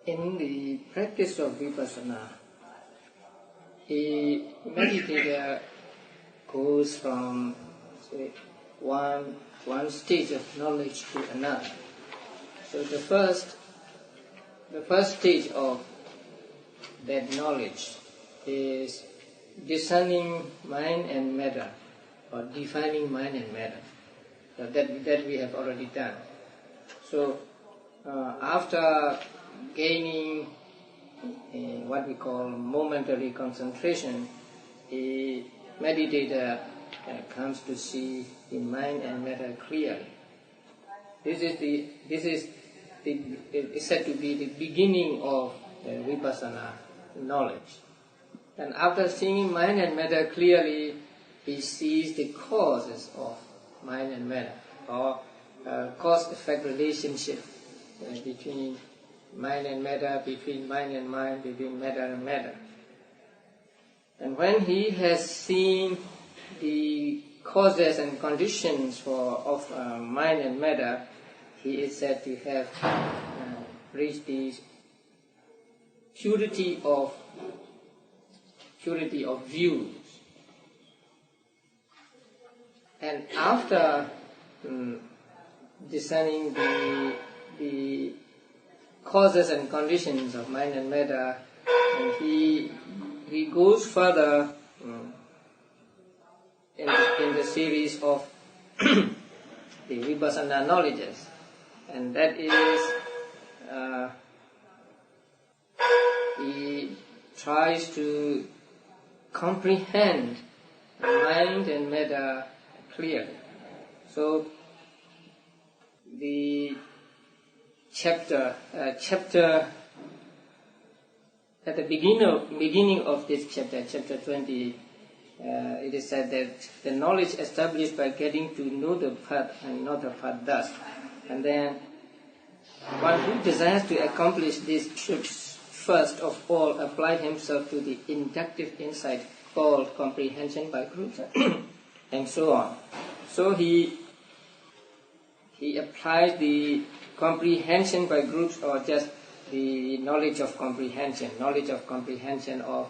In the practice of vipassana, a meditator goes from, say, one stage of knowledge to another. So the first stage of that knowledge is discerning mind and matter, or defining mind and matter. So that we have already done. So after gaining what we call momentary concentration, a meditator comes to see the mind and matter clearly. This is said to be the beginning of vipassana knowledge. And after seeing mind and matter clearly, he sees the causes of mind and matter, or cause-effect relationship between mind and matter, between mind and mind, between matter and matter. And when he has seen the causes and conditions of mind and matter, he is said to have reached the purity of views. And after discerning the causes and conditions of mind and matter, and he goes further in the series of the vipassana knowledges, and that is he tries to comprehend mind and matter clearly. So the chapter at the beginning of this chapter 20, it is said that the knowledge established by getting to know the path and not the path thus. And then one who desires to accomplish this should first of all apply himself to the inductive insight called comprehension by groups and so on. So he applies the comprehension by groups, or just the knowledge of comprehension of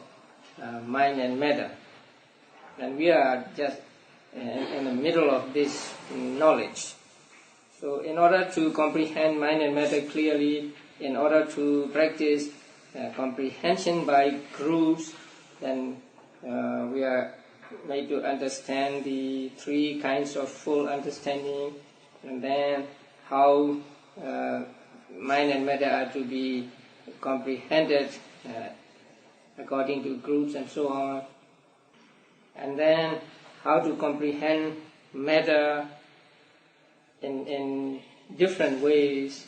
mind and matter. And we are just in the middle of this knowledge. So in order to comprehend mind and matter clearly, in order to practice comprehension by groups, then we are made to understand the three kinds of full understanding, and then how mind and matter are to be comprehended according to groups and so on, and then how to comprehend matter in different ways,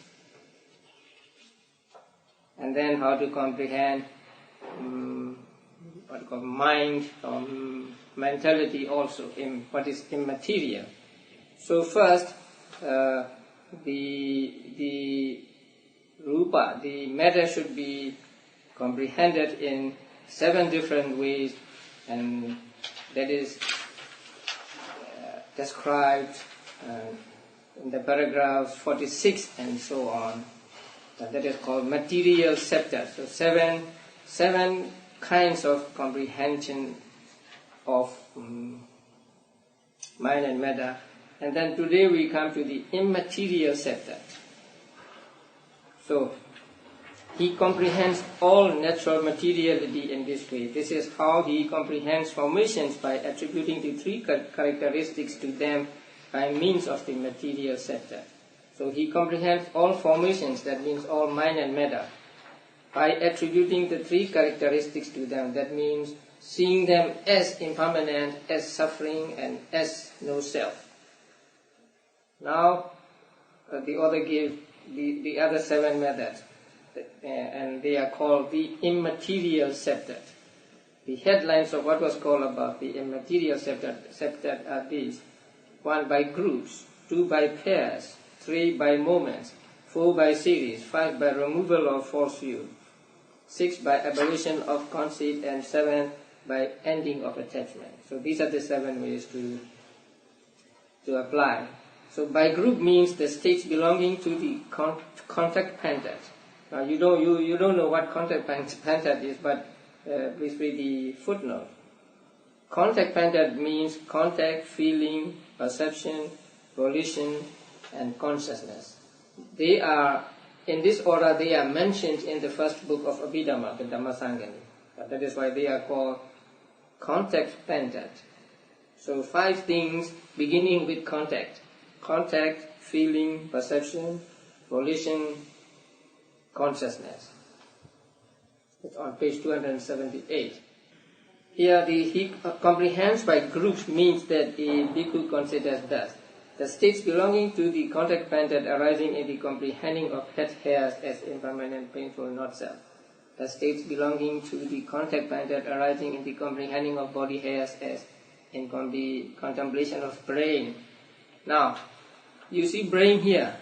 and then how to comprehend what we call mind or mentality also, in what is immaterial. So first, the rupa, the matter, should be comprehended in 7 different ways, and that is described in the paragraphs 46 and so on. That is called material sector. So seven kinds of comprehension of mind and matter. And then today we come to the immaterial sector. So he comprehends all natural materiality in this way. This is how he comprehends formations, by attributing the 3 characteristics to them by means of the material sector. So he comprehends all formations, that means all mind and matter, by attributing the 3 characteristics to them. That means seeing them as impermanent, as suffering, and as no self. Now the author gives the other 7 methods, and they are called the immaterial septet. The headlines of what was called above, the immaterial septet, are these: 1 by groups, 2 by pairs, 3 by moments, 4 by series, 5 by removal of false view, 6 by abolition of conceit, and 7 by ending of attachment. So these are the 7 ways to apply. So by group means the states belonging to the contact pentad. You don't know what contact painted is, but please read the footnote. Contact painted means contact, feeling, perception, volition, and consciousness. They are, in this order, they are mentioned in the first book of Abhidhamma, the Dhammasangani. That is why they are called contact painted. So 5 things beginning with contact. Contact, feeling, perception, volition, consciousness. It's on page 278. Here he comprehends by groups means that a bhikkhu considers thus. The states belonging to the contact painted arising in the comprehending of head hairs as impermanent, painful, not self. The states belonging to the contact painted arising in the comprehending of body hairs as in the contemplation of brain. Now, you see brain here.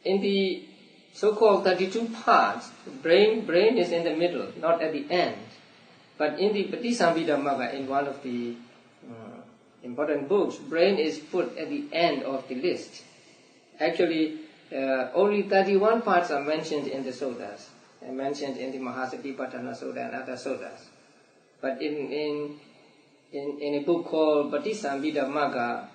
In the so-called 32 parts, brain is in the middle, not at the end. But in the Visuddhimagga, in one of the important books, brain is put at the end of the list. Actually, only 31 parts are mentioned in the Suttas, and mentioned in the Mahasatipatthana Sutta and other Suttas. But in a book called Visuddhimagga,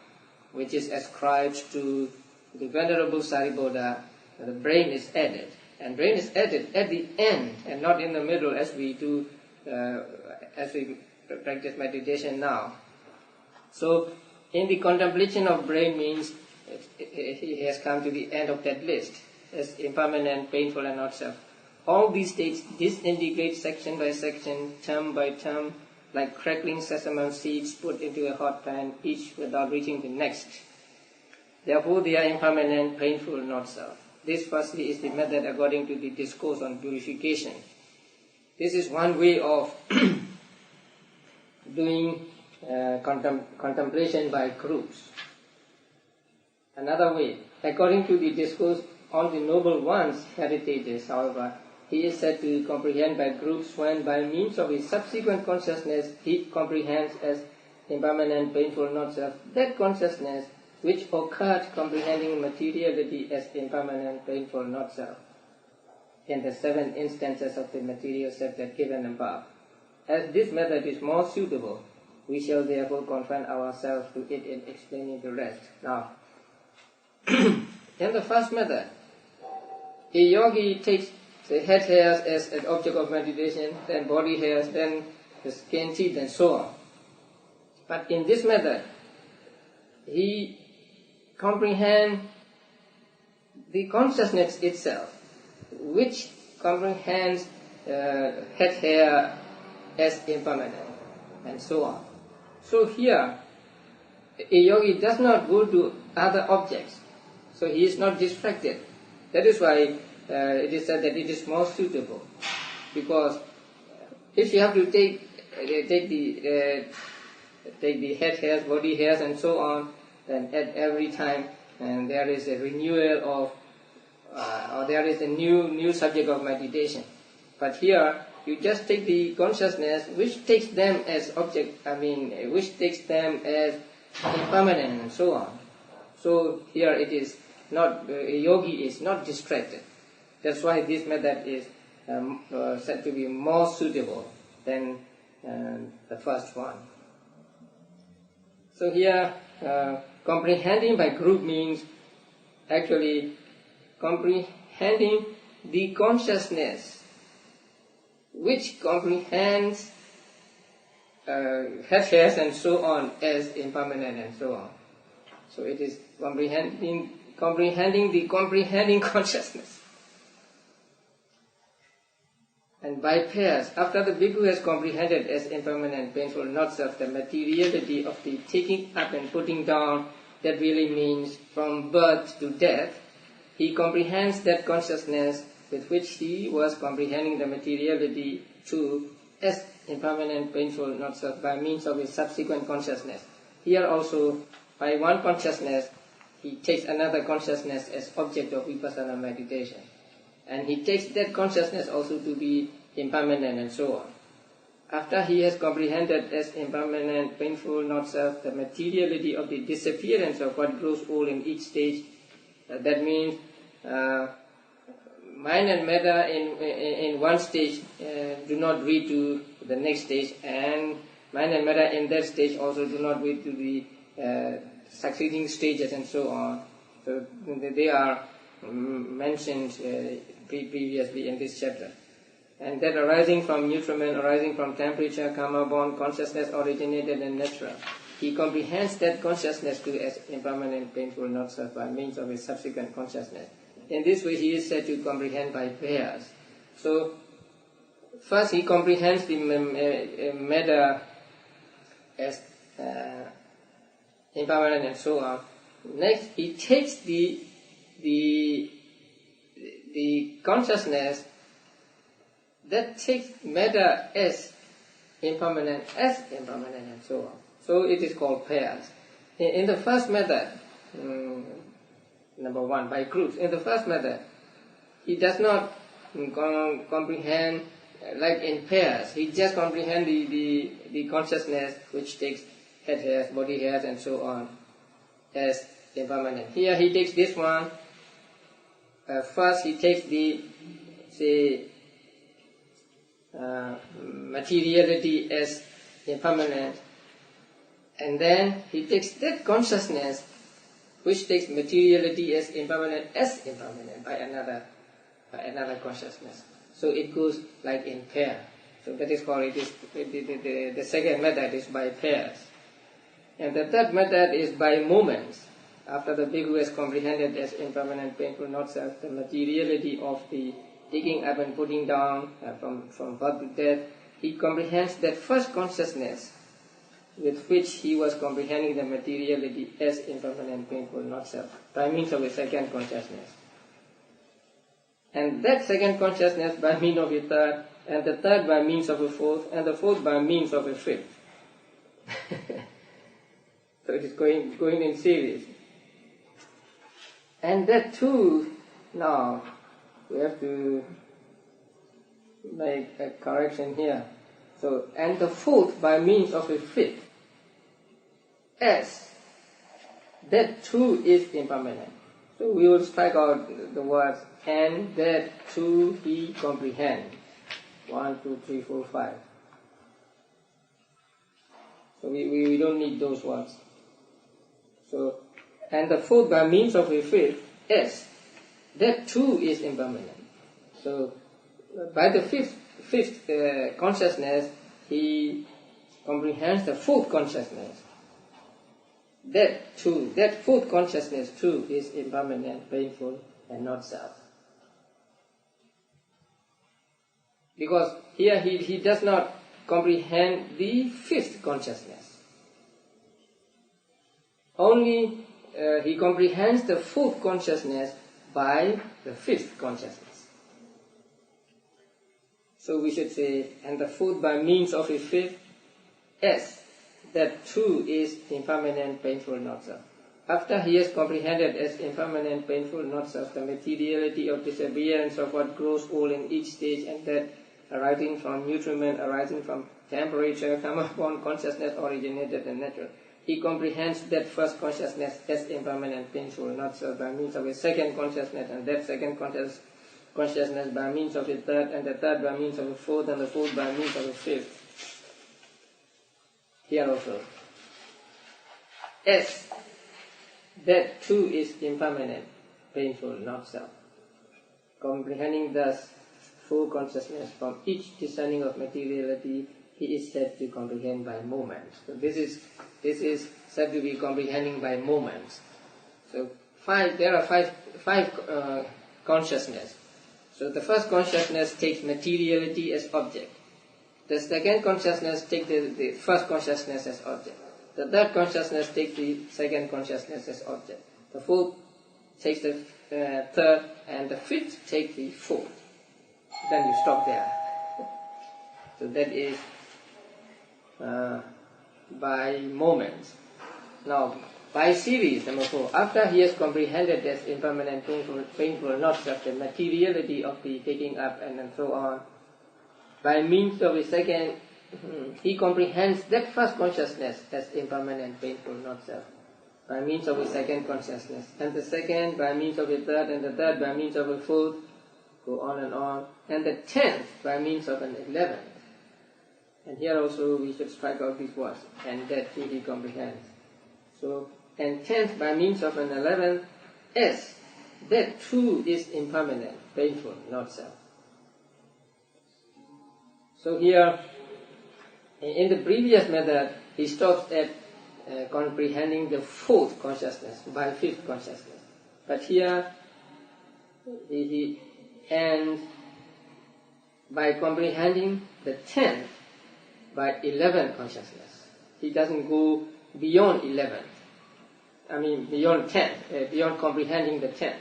which is ascribed to the Venerable Sariputta, the brain is added. And brain is added at the end and not in the middle as we do, as we practice meditation now. So, in the contemplation of brain means he has come to the end of that list as impermanent, painful, and not self. All these states disintegrate section by section, term by term, like crackling sesame seeds put into a hot pan, each without reaching the next. Therefore, they are impermanent, painful, not self. This firstly is the method according to the discourse on purification. This is one way of doing contemplation by groups. Another way, according to the discourse on the Noble One's heritages, however, he is said to comprehend by groups when by means of his subsequent consciousness he comprehends as impermanent, painful, not self, that consciousness which occurred comprehending materiality as impermanent, painful, not self, in the 7 instances of the material subject given above. As this method is more suitable, we shall therefore confine ourselves to it in explaining the rest. Now, in the first method, a yogi takes the head hairs as an object of meditation, then body hairs, then the skin, teeth, and so on. But in this method, he comprehends the consciousness itself, which comprehends head hair as impermanent, and so on. So here, a yogi does not go to other objects, so he is not distracted. That is why it is said that it is more suitable, because if you have to take the head hairs, body hairs, and so on, then at every time, and there is a renewal of, or there is a new subject of meditation. But here, you just take the consciousness which takes them as object, which takes them as impermanent and so on. So here it is not, a yogi is not distracted. That's why this method is said to be more suitable than the first one. So here, comprehending by group means actually comprehending the consciousness which comprehends head hairs and so on as impermanent and so on. So it is comprehending the comprehending consciousness. And by pairs, after the bhikkhu has comprehended as impermanent, painful, not self, the materiality of the taking up and putting down, that really means from birth to death, he comprehends that consciousness with which he was comprehending the materiality too as impermanent, painful, not self, by means of his subsequent consciousness. Here also, by one consciousness, he takes another consciousness as object of vipassana meditation. And he takes that consciousness also to be impermanent and so on. After he has comprehended as impermanent, painful, not self, the materiality of the disappearance of what grows old in each stage, that means mind and matter in one stage do not reach to the next stage, and mind and matter in that stage also do not reach to the succeeding stages and so on. So they are mentioned previously in this chapter. And that arising from nutriment, arising from temperature, karma, born, consciousness originated and natural. He comprehends that consciousness too as impermanent, painful, not self, by means of his subsequent consciousness. In this way he is said to comprehend by pairs. So first he comprehends the matter as impermanent and so on. Next he takes the consciousness that takes matter as impermanent and so on. So it is called pairs. In the first method, number one, by groups. In the first method, he does not comprehend like in pairs. He just comprehends the consciousness which takes head hairs, body hairs and so on as impermanent. Here he takes this one. First he takes the, say, materiality as impermanent, and then he takes that consciousness which takes materiality as impermanent by another consciousness. So it goes like in pair. So that is called, it is the second method is by pairs. And the third method is by moments. After the bhikkhu has comprehended as impermanent, painful, not self, the materiality of the taking up and putting down from birth to death, he comprehends that first consciousness with which he was comprehending the materiality as impermanent, painful, not self, by means of a second consciousness. And that second consciousness by means of a third, and the third by means of a fourth, and the fourth by means of a fifth. So it is going in series. And that too, now, we have to make a correction here. So, and the fourth by means of a fifth, as that too is impermanent. So we will strike out the words, and that too he comprehends. 1, 2, 3, 4, 5. So we don't need those words. So, and the fourth by means of a fifth, as that too is impermanent. So, by the fifth consciousness, he comprehends the fourth consciousness. That fourth consciousness too is impermanent, painful, and not self. Because here he does not comprehend the fifth consciousness. Only he comprehends the fourth consciousness by the fifth consciousness. So we should say, and the fourth by means of a fifth, as that too is impermanent, painful, not self. After he has comprehended as impermanent, painful, not self, the materiality of disappearance of what grows old in each stage, and that arising from nutriment, arising from temperature, karma, born, consciousness originated and natural. He comprehends that first consciousness as impermanent, painful, not self, by means of a second consciousness, and that second consciousness by means of a third, and the third by means of a fourth, and the fourth by means of a fifth. Here also. As that too is impermanent, painful, not self. Comprehending thus full consciousness from each discerning of materiality, he is said to comprehend by moments. So this is said to be comprehending by moments. So there are five consciousness. So the first consciousness takes materiality as object. The second consciousness takes the first consciousness as object. The third consciousness takes the second consciousness as object. The fourth takes the third, and the fifth takes the fourth. Then you stop there. So that is by moments. Now, by series, number 4, after he has comprehended as impermanent, painful, not just the materiality of the taking up and so on, by means of a second, he comprehends that first consciousness as impermanent, painful, not self, by means of a second consciousness, and the second by means of a third, and the third by means of a fourth, go on, and the 10th by means of an 11th. And here also we should strike out these words, and that too he comprehends. So, and 10th by means of an 11th, S, that too is impermanent, painful, not self. So here, in the previous method, he stops at comprehending the 4th consciousness by 5th consciousness. But here, he ends by comprehending the 10th by 11th consciousness. He doesn't go beyond 11th. Beyond 10th, beyond comprehending the 10th.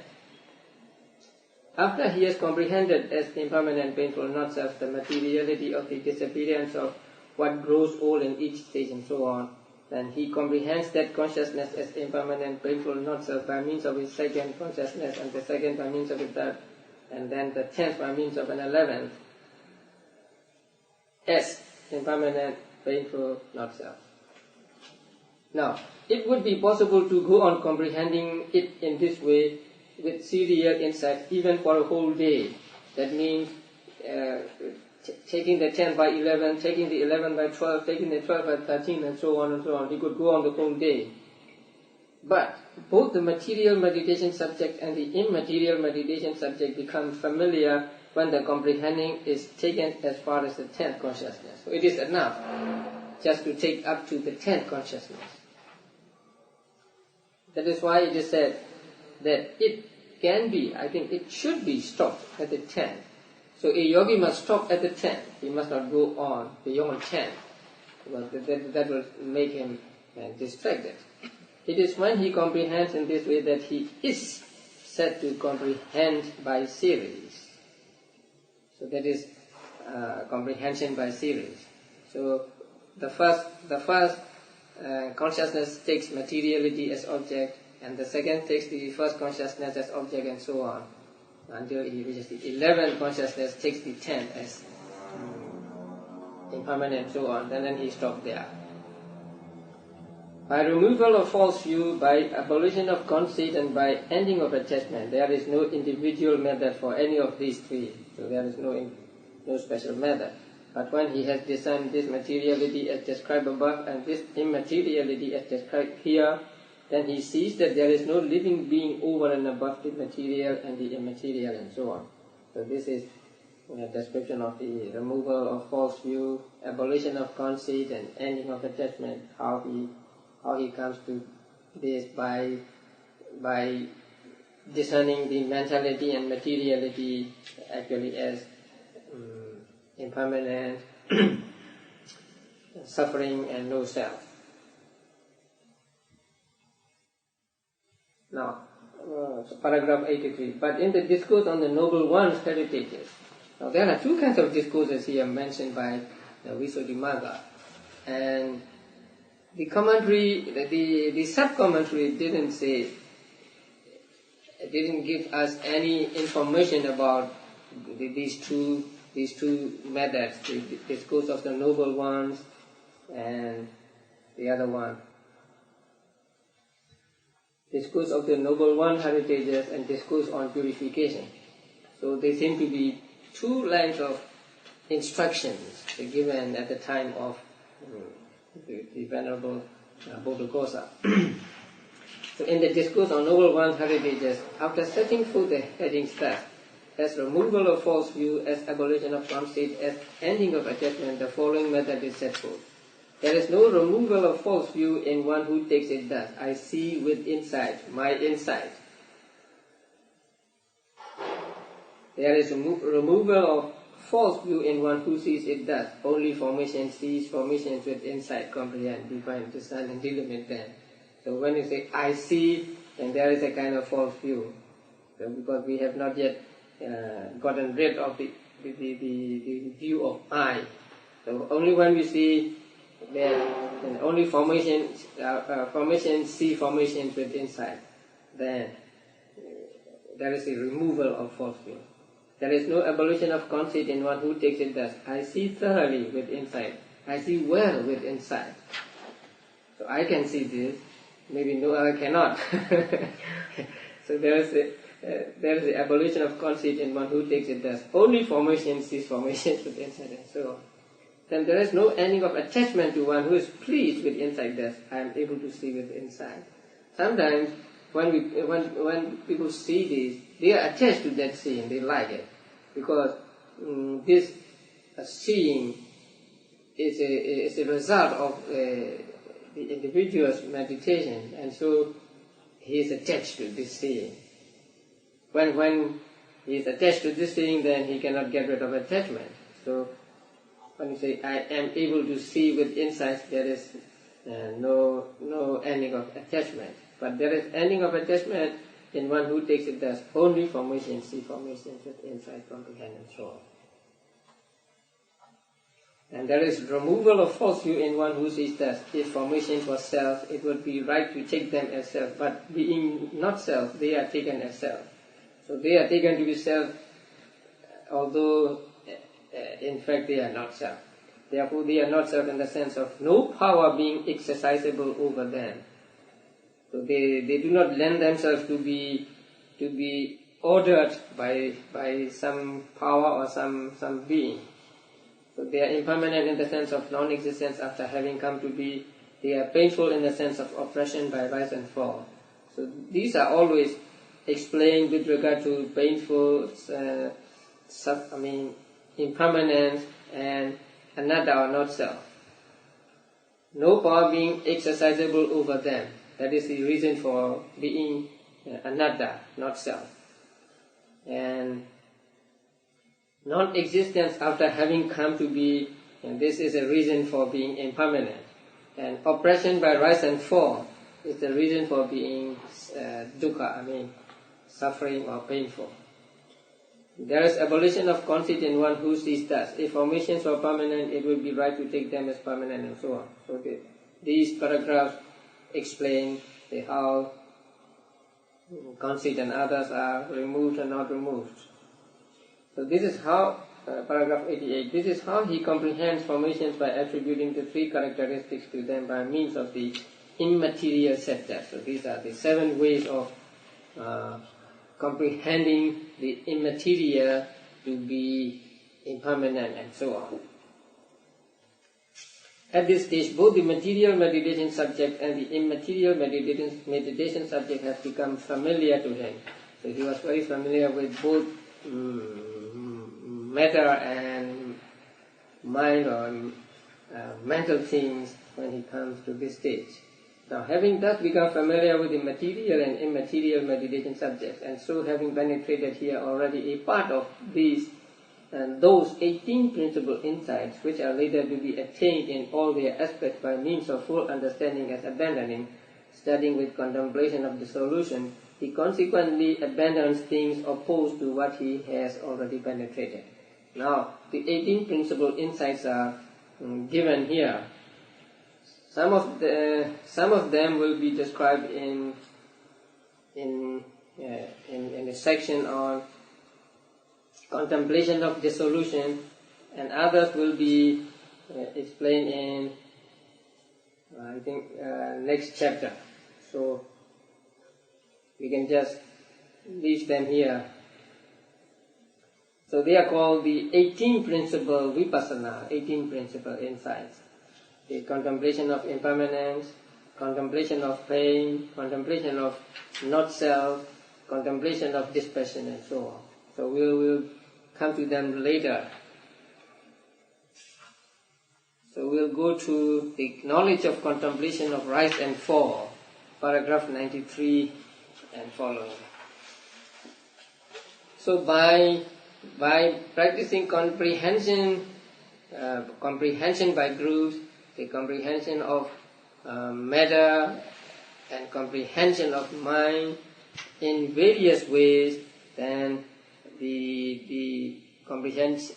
After he has comprehended as impermanent, painful, not self, the materiality of the disappearance of what grows old in each stage and so on, then he comprehends that consciousness as impermanent, painful, not self by means of his 2nd consciousness, and the 2nd by means of his 3rd, and then the 10th by means of an 11th, as impermanent, painful, not self. Now, it would be possible to go on comprehending it in this way with serial insight even for a whole day. That means taking the 10 by 11, taking the 11 by 12, taking the 12 by 13, and so on and so on. He could go on the whole day. But both the material meditation subject and the immaterial meditation subject become familiar when the comprehending is taken as far as the 10th consciousness. So it is enough just to take up to the 10th consciousness. That is why it is said that it can be, it should be stopped at the 10th. So a yogi must stop at the 10th. He must not go on beyond 10. Because that will make him distracted. It is when he comprehends in this way that he is said to comprehend by series. So that is comprehension by series. So the first consciousness takes materiality as object, and the 2nd takes the first consciousness as object, and so on, until he reaches the 11th consciousness, takes the 10th as impermanent, and so on, and then he stops there. By removal of false view, by abolition of conceit, and by ending of attachment, there is no individual method for any of these three. So there is no special method. But when he has discerned this materiality as described above and this immateriality as described here, then he sees that there is no living being over and above the material and the immaterial and so on. So this is a description of the removal of false view, abolition of conceit, and ending of attachment, how he comes to this by discerning the mentality and materiality actually as impermanent, suffering, and no self. Now, paragraph 83. But in the discourse on the Noble One's heritages, now there are two kinds of discourses here mentioned by the Visuddhimagga, and the commentary, the sub-commentary didn't give us any information about these two methods, the discourse of the Noble Ones and the other one. Discourse of the Noble One heritages and discourse on purification. So they seem to be two lines of instructions given at the time of the Venerable Buddhaghosa. So in the discourse on Noble One heritages, after setting forth the headings thus, as removal of false view, as abolition of conceit, as ending of attachment, the following method is set forth. There is no removal of false view in one who takes it thus: I see with insight, my insight. There is removal of false view in one who sees it thus: only formation sees formations with insight, comprehend, define, discern, and delimit them. So when you say I see, then there is a kind of false view, so because we have not yet gotten rid of the view of I. So only when we see, then only formations see formations with insight, then there is a removal of false view. There is no abolition of conceit in one who takes it thus: I see thoroughly with insight, I see well with insight. So I can see this, maybe no other cannot. So there is there is the abolition of conceit in one who takes it thus. Only formation sees formations with insight and so on. Then there is no ending of attachment to one who is pleased with insight thus. I am able to see with insight. Sometimes when people see this, they are attached to that seeing, they like it. Because this seeing is a result of the individual's meditation, and so he is attached to this seeing. When he is attached to this seeing, then he cannot get rid of attachment. So when you say, I am able to see with insight, there is no ending of attachment. But there is ending of attachment in one who takes it as only formation, see formation with insight, comprehend, and so on. And there is removal of false view in one who sees that if formation was self, it would be right to take them as self. But being not self, they are taken as self. So they are taken to be self, although in fact they are not self. Therefore they are not self in the sense of no power being exercisable over them. So they do not lend themselves to be ordered by some power or some being. So they are impermanent in the sense of non-existence after having come to be. They are painful in the sense of oppression by rise and fall. So these are always explained with regard to painful, impermanence and anatta or not self. No power being exercisable over them. That is the reason for being anatta, not self. And non-existence after having come to be, and this is a reason for being impermanent. And oppression by rise and fall is the reason for being dukkha, suffering or painful. There is abolition of conceit in one who sees thus. If formations were permanent, it would be right to take them as permanent and so on. So these paragraphs explain how conceit and others are removed and not removed. So this is how, paragraph 88, this is how he comprehends formations by attributing the three characteristics to them by means of the immaterial sector. So these are the 7 ways of comprehending the immaterial to be impermanent and so on. At this stage, both the material meditation subject and the immaterial meditation subject have become familiar to him. So he was very familiar with both matter and mind or mental things when he comes to this stage. Now, having thus become familiar with the material and immaterial meditation subjects, and so having penetrated here already a part of these and those 18 principal insights which are later to be attained in all their aspects by means of full understanding as abandoning, studying with contemplation of the solution, he consequently abandons things opposed to what he has already penetrated. Now, the 18 principal insights are given here. Some of them will be described in a section on contemplation of dissolution, and others will be explained in next chapter. So we can just leave them here. So they are called the 18 principal vipassana, 18 principal insights. The contemplation of impermanence, contemplation of pain, contemplation of not self, contemplation of dispassion, and so on. So we will come to them later. So we'll go to the knowledge of contemplation of rise and fall, paragraph 93 and following. So by practicing comprehension by groups, the comprehension of matter and comprehension of mind in various ways, then the comprehension,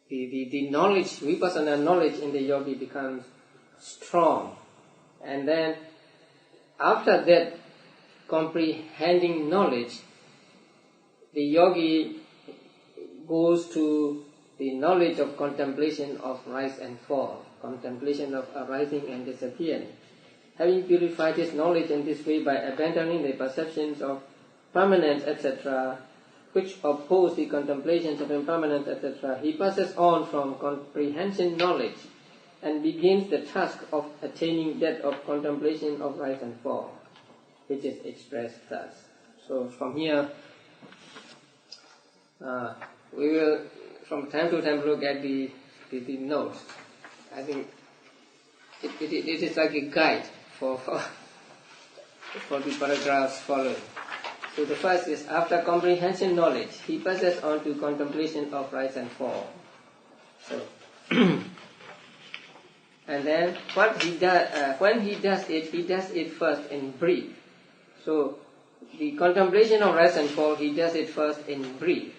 the knowledge, vipassana knowledge in the yogi becomes strong. And then after that comprehending knowledge, the yogi goes to the knowledge of contemplation of rise and fall, contemplation of arising and disappearing. Having purified his knowledge in this way by abandoning the perceptions of permanence, etc., which oppose the contemplations of impermanence, etc., he passes on from comprehension knowledge and begins the task of attaining that of contemplation of rise and fall, which is expressed thus. So from here, we will from time to time look at the notes. I think it is like a guide for the paragraphs following. So the first is, after comprehension knowledge, he passes on to contemplation of rise and fall. So, and then what he does, when he does it first in brief. So the contemplation of rise and fall, he does it first in brief,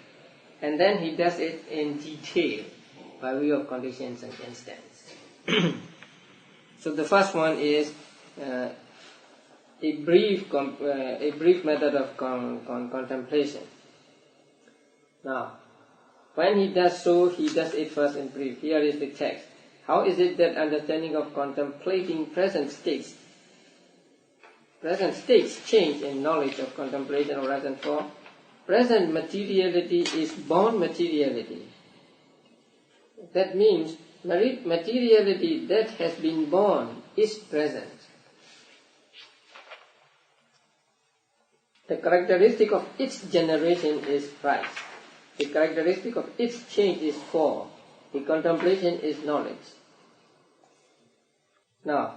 and then he does it in detail by way of conditions and instance. So the first one is a brief method of contemplation. Now, when he does so, he does it first in brief. Here is the text. How is it that understanding of contemplating present states change in knowledge of contemplation of rise and fall? Present materiality is born materiality. That means materiality that has been born is present. The characteristic of its generation is rise. The characteristic of its change is fall. The contemplation is knowledge. Now,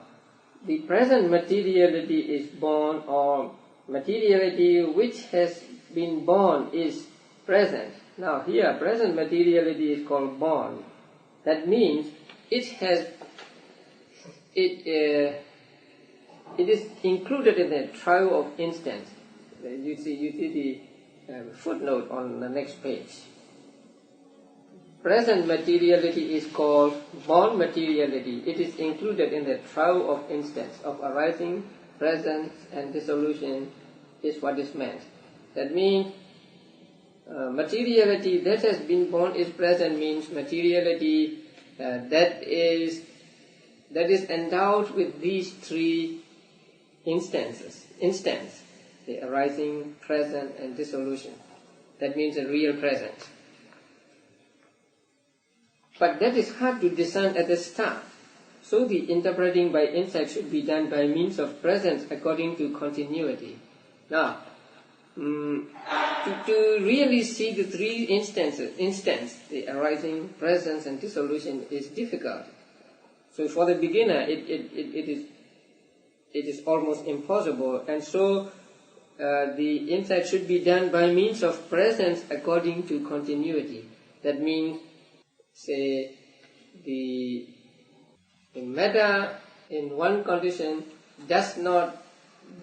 the present materiality is born, or materiality which has been born is present. Now here, present materiality is called born. That means it is included in the trial of instance. You see the footnote on the next page. Present materiality is called born materiality. It is included in the trial of instance of arising, presence, and dissolution is what is meant. That means materiality that has been born is present means materiality that is endowed with these three instances. The arising, present, and dissolution. That means a real present. But that is hard to discern at the start. So the interpreting by insight should be done by means of presence according to continuity. Now, to really see the three instance, the arising, presence, and dissolution is difficult. So for the beginner, it is almost impossible, and so the insight should be done by means of presence according to continuity. That means, say, the matter in one condition does not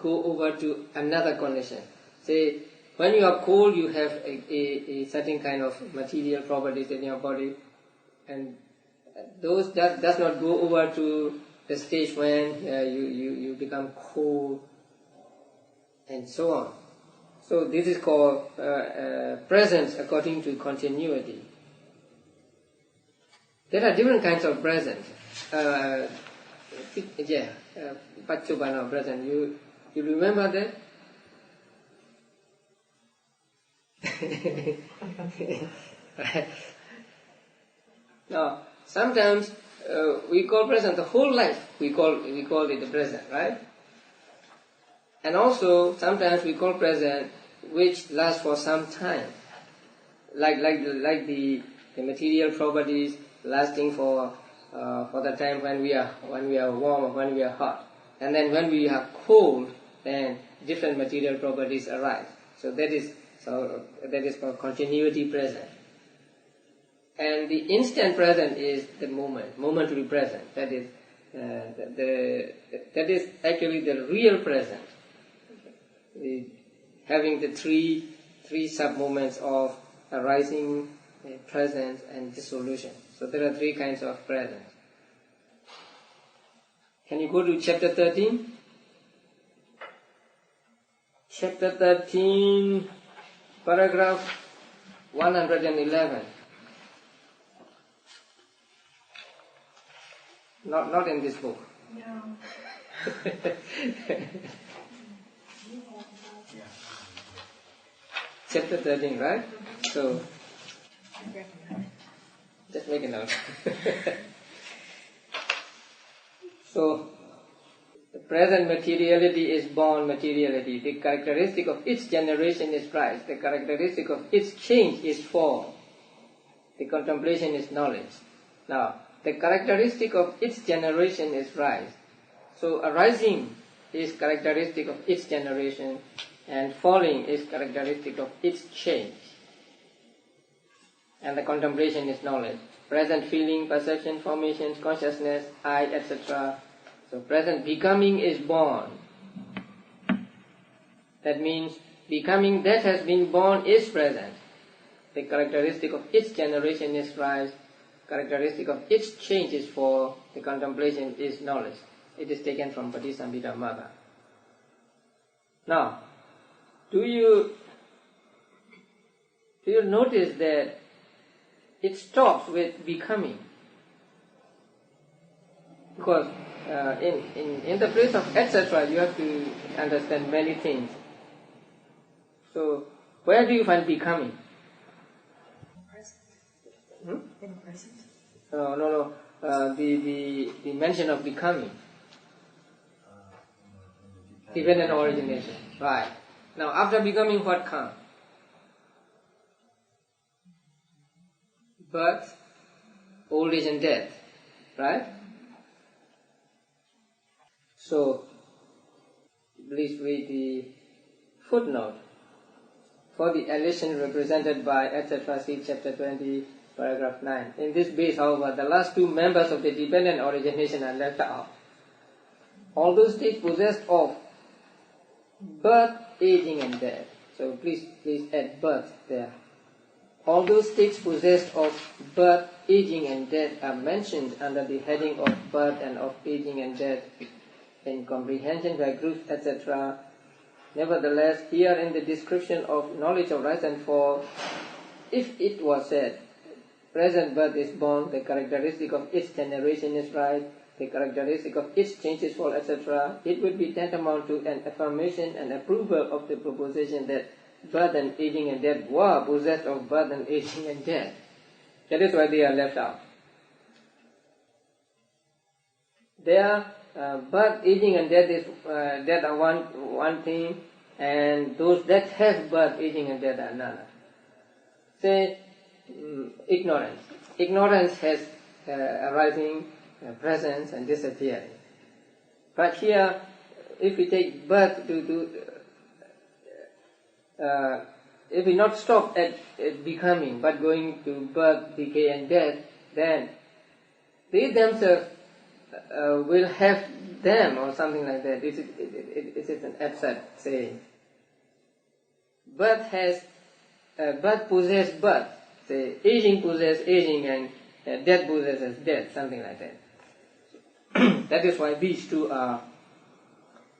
go over to another condition. Say, when you are cold, you have a certain kind of material properties in your body, and those does not go over to the stage when you become cold, and so on. So this is called presence according to continuity. There are different kinds of presence. Pachubana present. You remember that? Now, sometimes we call present the whole life. We call it the present, right? And also sometimes we call present which lasts for some time, like the material properties lasting for the time when we are warm or when we are hot, and then when we are cold, then different material properties arise. So that is called continuity present. And the instant present is the momentary present. That is actually the real present. Having the three sub-moments of arising, presence, and dissolution. So there are three kinds of presence. Can you go to chapter 13? Chapter 13, paragraph 111. Not in this book. No. Chapter 13, right? So, just make a note. So, the present materiality is born materiality. The characteristic of its generation is rise. The characteristic of its change is fall. The contemplation is knowledge. Now, the characteristic of its generation is rise. So, arising is characteristic of its generation, and falling is characteristic of its change. And the contemplation is knowledge. Present feeling, perception, formations, consciousness, I, etc. So present becoming is born. That means becoming that has been born is present. The characteristic of its generation is rise. Characteristic of its change is fall. The contemplation is knowledge. It is taken from Visuddhimagga. Now, do you notice that it stops with becoming? Because in the place of etc., you have to understand many things. So, where do you find becoming? In present? No. The mention of becoming. Dependent origination. Right. Now, after becoming, what comes? Birth, old age and death. Right? So, please read the footnote. For the elation represented by etc. see chapter 20, paragraph 9. In this base, however, the last two members of the dependent origination are left out. Although states possessed of birth, aging and death. So please add birth there. Although states possessed of birth, aging and death are mentioned under the heading of birth and of aging and death in comprehension by groups, etc., nevertheless, here in the description of knowledge of rise and fall, if it was said, present birth is born, the characteristic of its generation is rise, the characteristic of its change is fall, etc., it would be tantamount to an affirmation and approval of the proposition that birth and aging and death were possessed of birth and aging and death. That is why they are left out. There, birth, aging and death are one thing, and those that have birth, aging and death are another. Say, ignorance. Ignorance has arising, presence and disappearing. But here, if we take birth if we not stop at becoming, but going to birth, decay and death, then they themselves will have them or something like that. It is an absurd saying. Birth possesses birth. Say, aging possesses aging and death possesses death, something like that. That is why these two are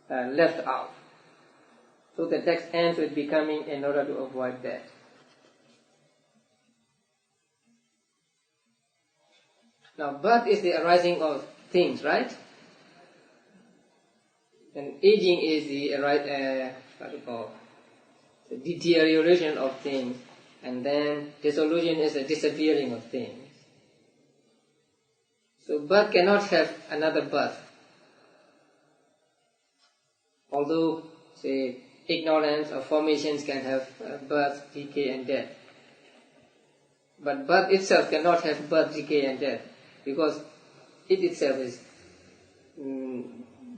left out. So the text ends with becoming in order to avoid that. Now, birth is the arising of things, right? And aging is the the deterioration of things, and then dissolution is the disappearing of things. So birth cannot have another birth. Although, say, ignorance or formations can have birth, decay and death. But birth itself cannot have birth, decay and death, because it itself is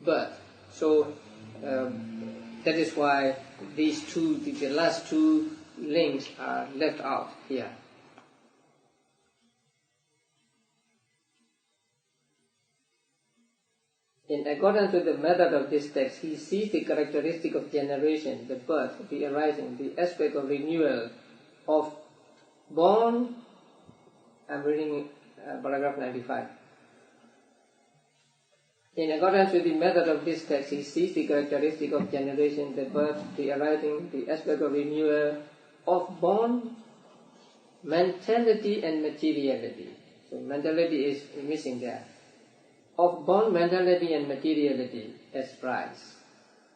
birth. So that is why these two, the last two links are left out here. In accordance with the method of this text, he sees the characteristic of generation, the birth, the arising, the aspect of renewal of born. I'm reading paragraph 95. In accordance with the method of this text, he sees the characteristic of generation, the birth, the arising, the aspect of renewal of born, mentality and materiality. So mentality is missing there. Of born mentality and materiality as rise.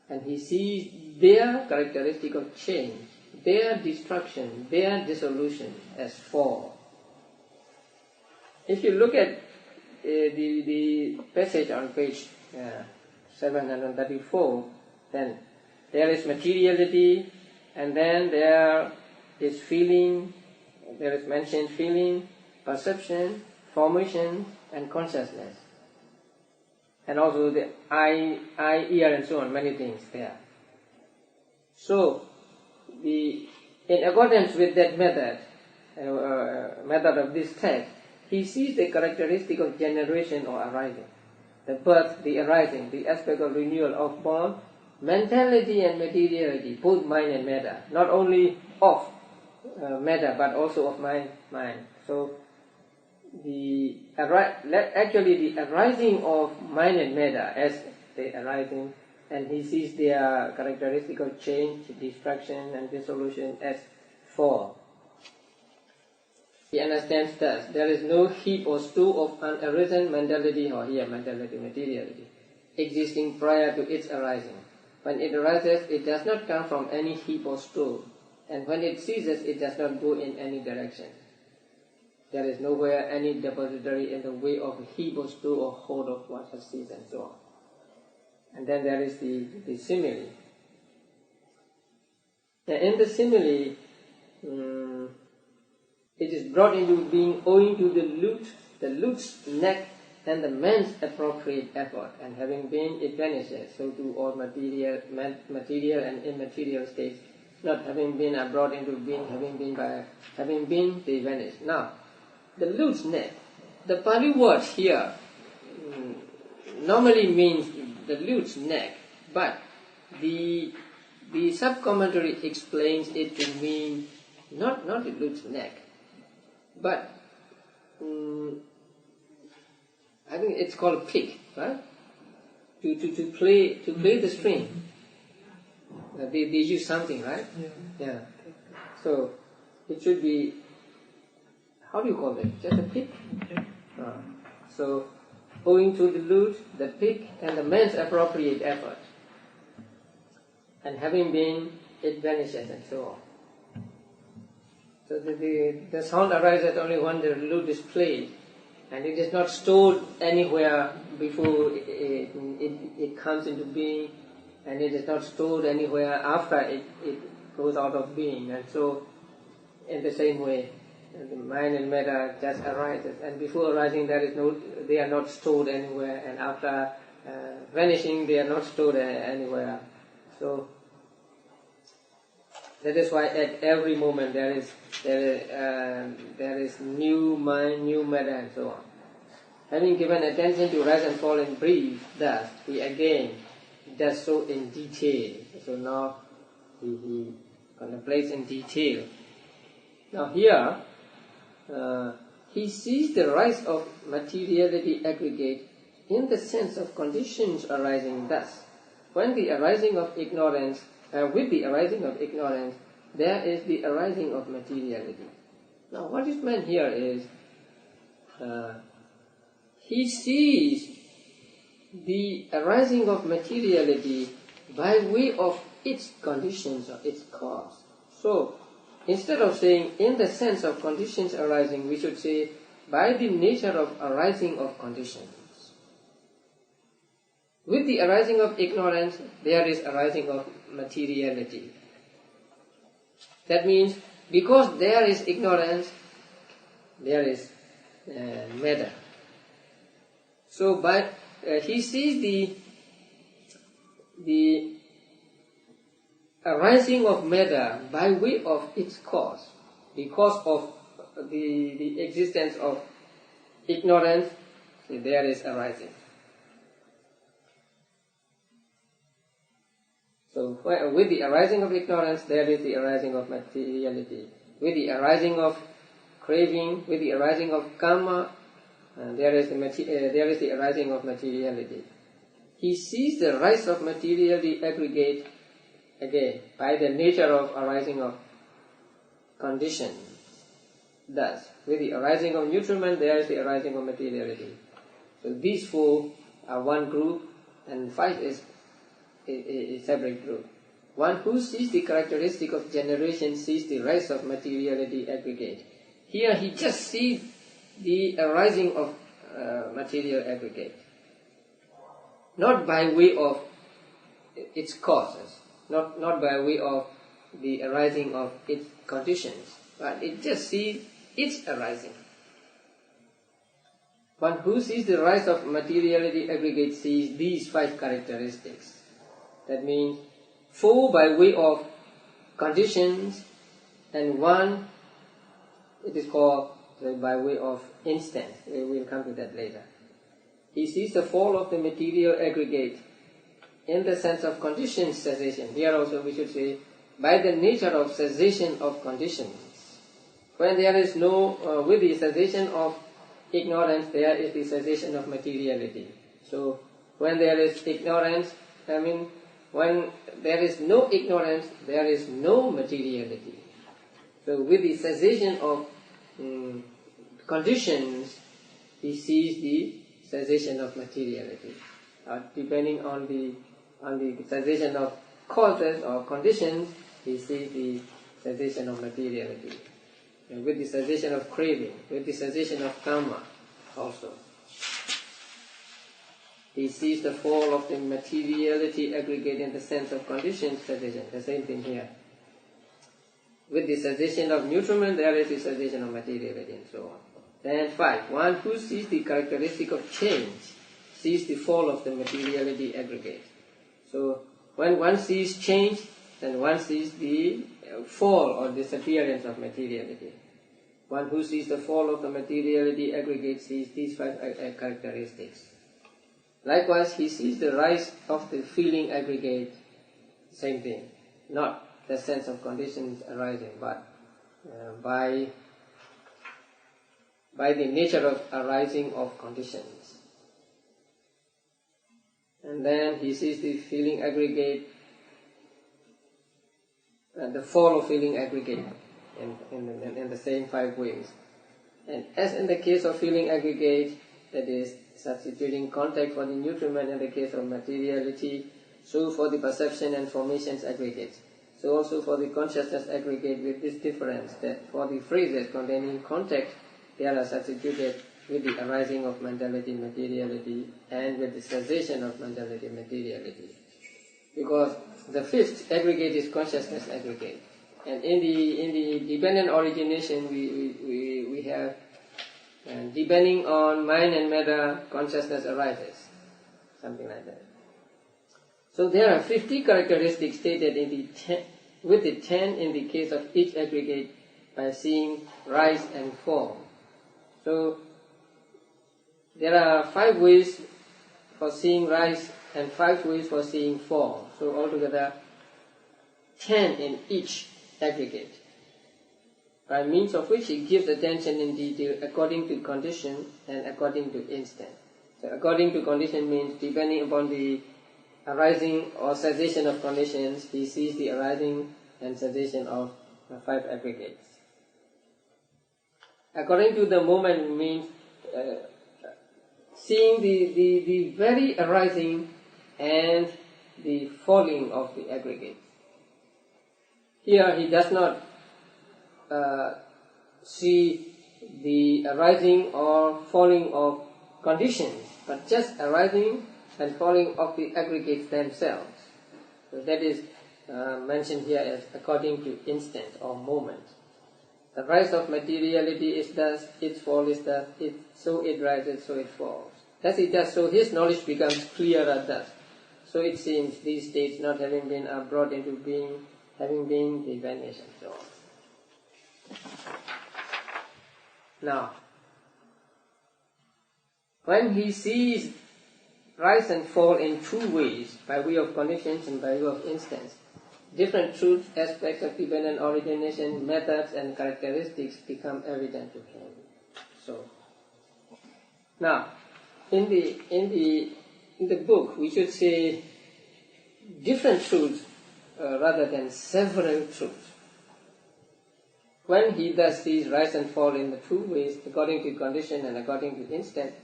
And he sees their characteristic of change, their destruction, their dissolution as four. If you look at the passage on page 734, then there is materiality, and then there is feeling, there is mentioned feeling, perception, formation, and consciousness. And also the eye, ear, and so on, many things there. So, in accordance with that method of this text, he sees the characteristic of generation or arising, the birth, the arising, the aspect of renewal of born, mentality and materiality, both mind and matter, not only of matter but also of mind. So, the arising of mind and matter as the arising, and he sees their characteristic of change, destruction, and dissolution as four. He understands thus, there is no heap or store of unarisen mentality, or here mentality, materiality, existing prior to its arising. When it arises, it does not come from any heap or store, and when it ceases, it does not go in any direction. There is nowhere any depository in the way of a heap or store or hold of what has ceased, and so on. And then there is the simile. Now in the simile, it is brought into being owing to the lute's neck and the man's appropriate effort, and having been, it vanishes. So too all material and immaterial states, not having been, are brought into being, having been, they vanish. Now, the lute's neck, the Pali word here normally means the lute's neck, but the sub-commentary explains it to mean not the lute's neck, but I think it's called a pick, right? To play the string. They use something, right? Yeah. So it should be, how do you call it? Just a pick? So owing to the lute, the pick, and the man's appropriate effort, and having been, it vanishes, and so on. So the sound arises only when the lute is played, and it is not stored anywhere before it comes into being, and it is not stored anywhere after it goes out of being. And so, in the same way, the mind and matter just arises, and before arising they are not stored anywhere, and after vanishing they are not stored anywhere. So that is why at every moment there is new mind, new matter, and so on. Having given attention to rise and fall in brief, thus he again does so in detail. So now he contemplates in detail. Now here he sees the rise of materiality aggregate in the sense of conditions arising thus. When the arising of ignorance, with the arising of ignorance, there is the arising of materiality. Now what is meant here is, he sees the arising of materiality by way of its conditions or its cause. So, instead of saying in the sense of conditions arising, we should say by the nature of arising of conditions. With the arising of ignorance, there is arising of materiality. That means, because there is ignorance, there is matter. So, he sees the arising of matter by way of its cause, because of the existence of ignorance, there is arising. So with the arising of ignorance, there is the arising of materiality. With the arising of craving, with the arising of karma, there is the arising of materiality. He sees the rise of materiality aggregate again by the nature of arising of conditions. Thus, with the arising of nutriment, there is the arising of materiality. So these four are one group, and five is a separate group. One who sees the characteristic of generation sees the rise of materiality aggregate. Here he just sees the arising of material aggregate, not by way of its causes, not by way of the arising of its conditions, but it just sees its arising. One who sees the rise of materiality aggregate sees these 5 characteristics. That means 4 by way of conditions, and 1 it is called by way of instant. We will come to that later. He sees the fall of the material aggregate in the sense of conditioned cessation. Here also we should say, by the nature of cessation of conditions. When there is no, with the cessation of ignorance, there is the cessation of materiality. So, when there is ignorance, when there is no ignorance, there is no materiality. So, with the cessation of conditions, he sees the cessation of materiality. Depending on the cessation of causes or conditions, he sees the cessation of materiality. And with the cessation of craving, with the cessation of karma also. He sees the fall of the materiality aggregate in the sense of conditioned cessation. The same thing here. With the cessation of nutriment, there is the cessation of materiality and so on. Then 5. One who sees the characteristic of change sees the fall of the materiality aggregate. So, when one sees change, then one sees the fall or disappearance of materiality. One who sees the fall of the materiality aggregate sees these 5 characteristics. Likewise, he sees the rise of the feeling aggregate, same thing. Not the sense of conditions arising, but by the nature of arising of conditions. And then he sees the feeling aggregate, the fall of feeling aggregate in the same 5 ways. And as in the case of feeling aggregate, that is substituting contact for the nutriment in the case of materiality, so for the perception and formations aggregate. So also for the consciousness aggregate, with this difference that for the phrases containing contact, they are substituted with the arising of mentality materiality and with the cessation of mentality materiality. Because the 5th aggregate is consciousness aggregate. And in the dependent origination we have, depending on mind and matter, consciousness arises. Something like that. So there are 50 characteristics stated in the 10, with the 10 in the case of each aggregate by seeing rise and fall. So there are 5 ways for seeing rise and 5 ways for seeing fall. So altogether 10 in each aggregate, by means of which he gives attention in detail according to condition and according to instant. So according to condition means depending upon the arising or cessation of conditions, he sees the arising and cessation of 5 aggregates. According to the moment means seeing the very arising and the falling of the aggregates. Here he does not see the arising or falling of conditions, but just arising and falling of the aggregates themselves. So that is mentioned here as according to instant or moment. The rise of materiality is thus, its fall is thus, so it rises, so it falls. As it does, so his knowledge becomes clearer thus. So it seems these states not having been are brought into being, having been, they vanish and so on. Now, when he sees rise and fall in 2 ways, by way of conditions and by way of instance, different truths, aspects of dependent origination, methods and characteristics become evident to him. So, now, in the book, we should say different truths rather than several truths. When he thus sees rise and fall in the 2 ways, according to condition and according to instant,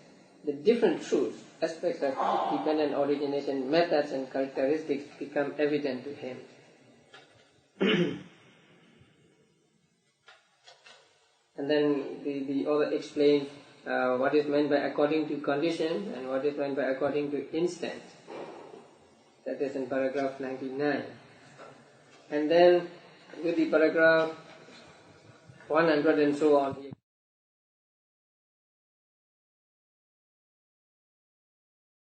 the different truths, aspects of dependent origination, methods and characteristics become evident to him. And then the author explains what is meant by according to condition and what is meant by according to instant. That is in paragraph 99. And then with the paragraph 100 and so on,